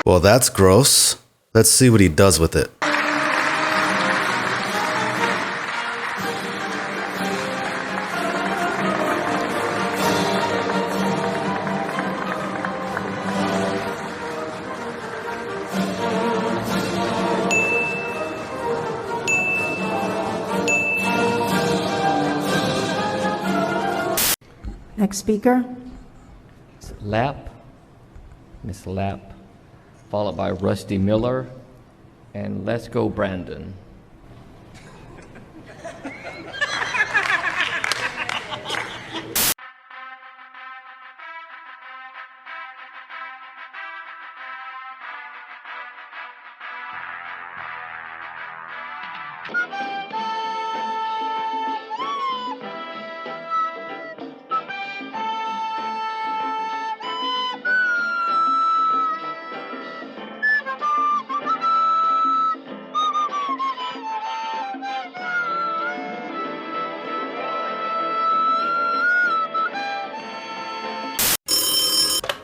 Well, that's gross. Let's see what he does with it. Next speaker. Lapp, Miss Lapp, followed by Rusty Miller and Lesco Brandon.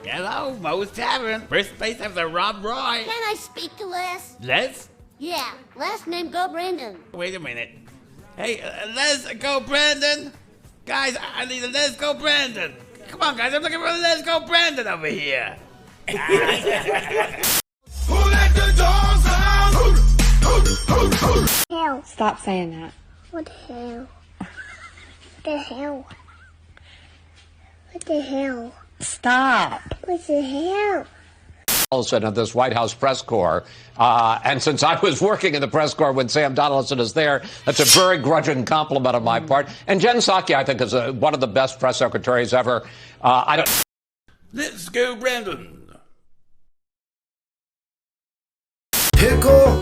Hello, Moe's Tavern. First base after Rob Roy. Can I speak to Les? Les? Yeah, last name go Brandon. Wait a minute. Hey, Lesco Brandon. Guys, I need a Lesco Brandon. Come on, guys, I'm looking for a Lesco Brandon over here. Who let the dogs out? Hell. Stop saying that. What the hell? What the hell? What the hell? Stop. What the hell? Donaldson of this White House press corps. And since I was working in the press corps when Sam Donaldson is there, that's a very grudging compliment on my part. And Jen Psaki, I think, is one of the best press secretaries ever. Let's go, Brandon. Pickle